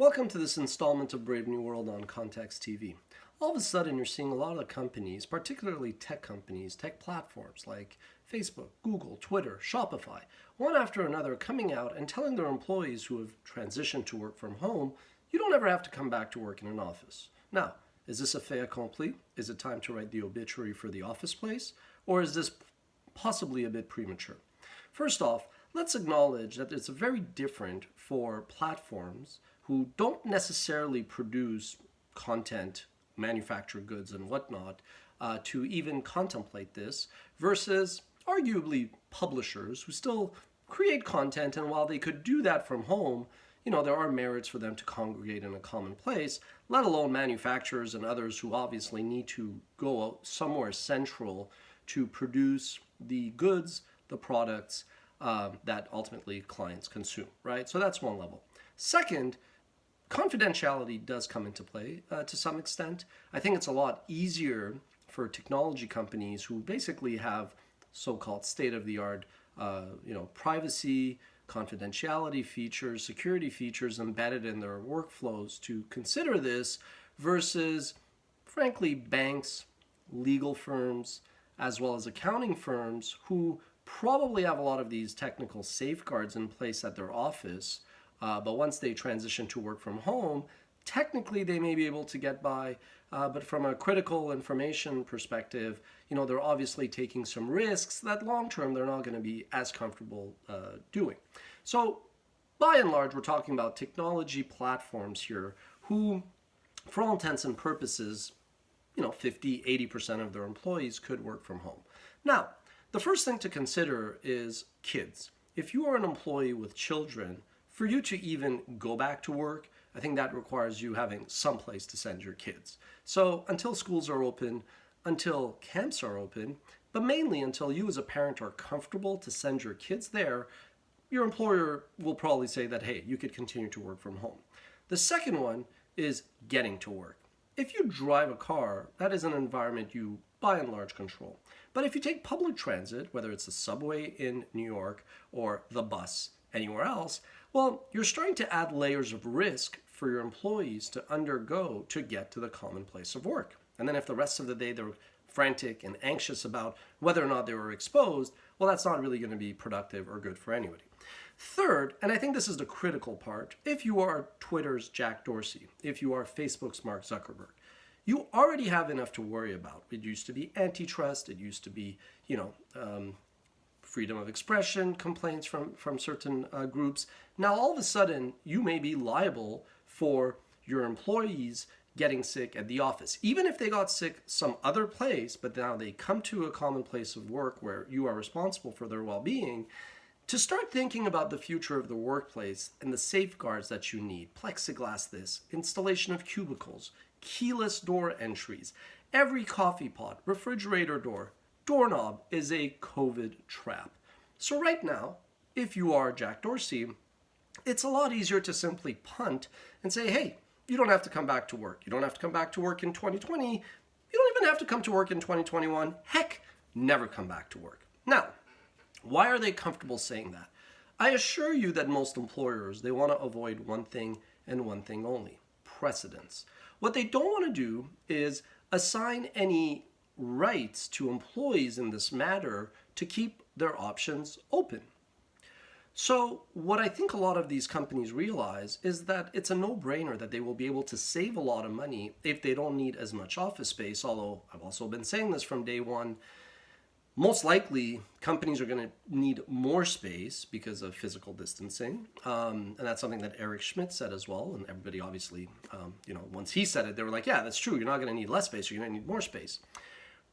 Welcome to this installment of Brave New World on ContextTV. All of a sudden, you're seeing a lot of companies, particularly tech companies, tech platforms like Facebook, Google, Twitter, Shopify, one after another coming out and telling their employees who have transitioned to work from home, you don't ever have to come back to work in an office. Now, is this a fait accompli? Is it time to write the obituary for the office place? Or is this possibly a bit premature? First off, let's acknowledge that it's very different for platforms who don't necessarily produce content, manufacture goods and whatnot, to even contemplate this, versus arguably publishers who still create content, and while they could do that from home, there are merits for them to congregate in a common place, let alone manufacturers and others who obviously need to go out somewhere central to produce the goods, the products that ultimately clients consume, right? So that's one level. Second, confidentiality does come into play to some extent. I think it's a lot easier for technology companies who basically have so-called state-of-the-art, privacy, confidentiality features, security features embedded in their workflows to consider this versus, frankly, banks, legal firms, as well as accounting firms who probably have a lot of these technical safeguards in place at their office. But once they transition to work from home, technically they may be able to get by. But from a critical information perspective, they're obviously taking some risks that long-term they're not going to be as comfortable doing. So by and large, we're talking about technology platforms here who, for all intents and purposes, 50, 80% of their employees could work from home. Now, the first thing to consider is kids. If you are an employee with children, for you to even go back to work, I think that requires you having some place to send your kids. So until schools are open, until camps are open, but mainly until you as a parent are comfortable to send your kids there, your employer will probably say that, hey, you could continue to work from home. The second one is getting to work. If you drive a car, that is an environment you, by and large, control. But if you take public transit, whether it's the subway in New York or the bus anywhere else, well, you're starting to add layers of risk for your employees to undergo to get to the common place of work. And then if the rest of the day they're frantic and anxious about whether or not they were exposed, well, that's not really going to be productive or good for anybody. Third, and I think this is the critical part, if you are Twitter's Jack Dorsey, if you are Facebook's Mark Zuckerberg, you already have enough to worry about. It used to be antitrust, it used to be, freedom of expression complaints from certain groups. Now, all of a sudden, you may be liable for your employees getting sick at the office. Even if they got sick some other place, but now they come to a common place of work where you are responsible for their well-being, to start thinking about the future of the workplace and the safeguards that you need, plexiglass this, installation of cubicles, keyless door entries, every coffee pot, refrigerator door, doorknob is a COVID trap. So right now, if you are Jack Dorsey, it's a lot easier to simply punt and say, hey, you don't have to come back to work. You don't have to come back to work in 2020. You don't even have to come to work in 2021. Heck, never come back to work. Now, why are they comfortable saying that? I assure you that most employers, they want to avoid one thing and one thing only, precedence. What they don't want to do is assign any rights to employees in this matter to keep their options open. So what I think a lot of these companies realize is that it's a no-brainer that they will be able to save a lot of money if they don't need as much office space, although I've also been saying this from day one. Most likely, companies are going to need more space because of physical distancing. And that's something that Eric Schmidt said as well. And everybody obviously, once he said it, they were like, yeah, that's true. You're not going to need less space. You're going to need more space.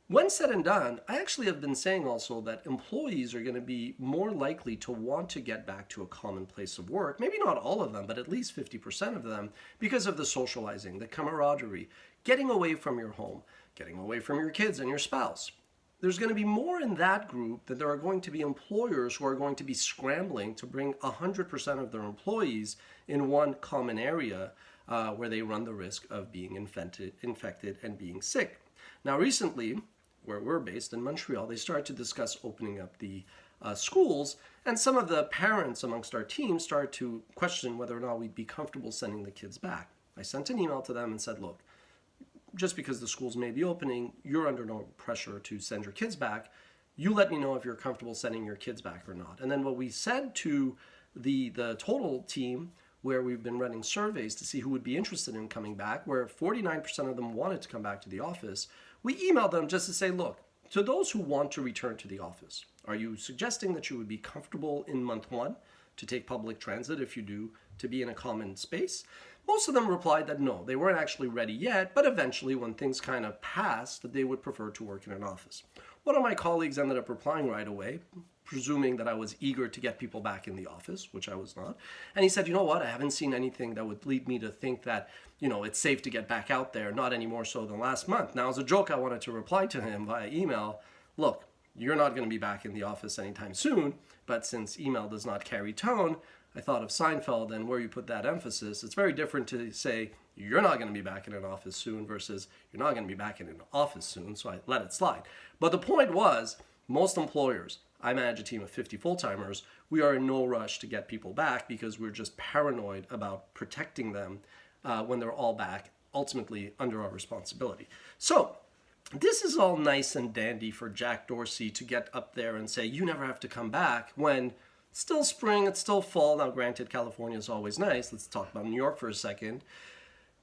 When said and done, I actually have been saying also that employees are going to be more likely to want to get back to a common place of work. Maybe not all of them, but at least 50% of them, because of the socializing, the camaraderie, getting away from your home, getting away from your kids and your spouse. There's going to be more in that group that there are going to be employers who are going to be scrambling to bring 100% of their employees in one common area where they run the risk of being infected and being sick. Now, recently, where we're based in Montreal, they started to discuss opening up the schools, and some of the parents amongst our team started to question whether or not we'd be comfortable sending the kids back. I sent an email to them and said, look, just because the schools may be opening, you're under no pressure to send your kids back. You let me know if you're comfortable sending your kids back or not. And then what we said to the total team, where we've been running surveys to see who would be interested in coming back, where 49% of them wanted to come back to the office, we emailed them just to say, look, to those who want to return to the office, are you suggesting that you would be comfortable in month one to take public transit if you do, to be in a common space? Most of them replied that no, they weren't actually ready yet, but eventually when things kind of passed, that they would prefer to work in an office. One of my colleagues ended up replying right away, presuming that I was eager to get people back in the office, which I was not. And he said, you know what, I haven't seen anything that would lead me to think that, it's safe to get back out there, not any more so than last month. Now, as a joke, I wanted to reply to him via email, look, you're not going to be back in the office anytime soon, but since email does not carry tone, I thought of Seinfeld and where you put that emphasis. It's very different to say, you're not going to be back in an office soon versus you're not going to be back in an office soon, so I let it slide. But the point was, most employers, I manage a team of 50 full-timers, we are in no rush to get people back because we're just paranoid about protecting them when they're all back, ultimately under our responsibility. So this is all nice and dandy for Jack Dorsey to get up there and say, you never have to come back, when it's still spring, it's still fall. Now, granted, California is always nice. Let's talk about New York for a second.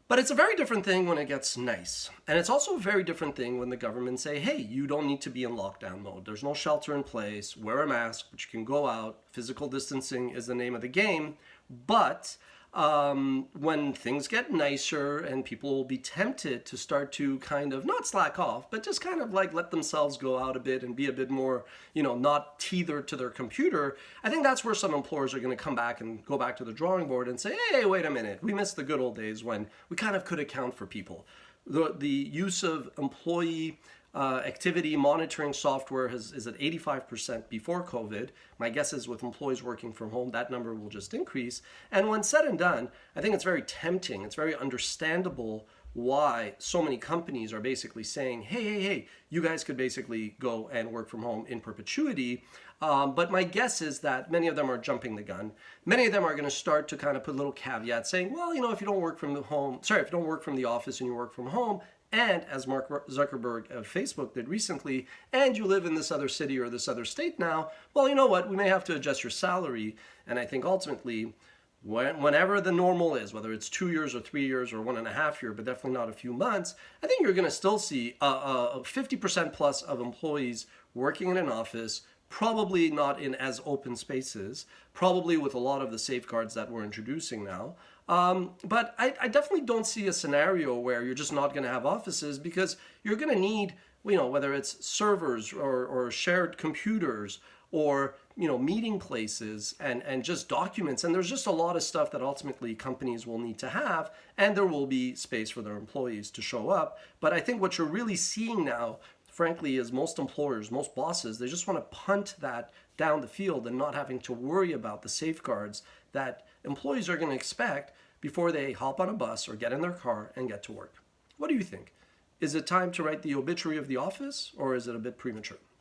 But it's a very different thing when it gets nice. And it's also a very different thing when the government say, hey, you don't need to be in lockdown mode. There's no shelter in place. Wear a mask, but you can go out. Physical distancing is the name of the game. But when things get nicer and people will be tempted to start to kind of not slack off, but just kind of like let themselves go out a bit and be a bit more, not tethered to their computer, I think that's where some employers are going to come back and go back to the drawing board and say, hey, wait a minute, we missed the good old days when we kind of could account for people. The use of employee activity monitoring software is at 85% before COVID. My guess is with employees working from home, that number will just increase. And when said and done, I think it's very tempting. It's very understandable why so many companies are basically saying, hey, you guys could basically go and work from home in perpetuity. But my guess is that many of them are jumping the gun. Many of them are going to start to kind of put little caveats saying, well, if you don't work from the office and you work from home, and as Mark Zuckerberg of Facebook did recently, and you live in this other city or this other state now, well, you know what? We may have to adjust your salary. And I think ultimately, whenever the normal is, whether it's 2 years or 3 years or 1.5 years, but definitely not a few months, I think you're going to still see 50% plus of employees working in an office, probably not in as open spaces, probably with a lot of the safeguards that we're introducing now. But I definitely don't see a scenario where you're just not going to have offices, because you're going to need, whether it's servers or shared computers or, meeting places and just documents. And there's just a lot of stuff that ultimately companies will need to have, and there will be space for their employees to show up. But I think what you're really seeing now, frankly, is most employers, most bosses, they just want to punt that down the field and not having to worry about the safeguards that employees are going to expect before they hop on a bus or get in their car and get to work. What do you think? Is it time to write the obituary of the office, or is it a bit premature?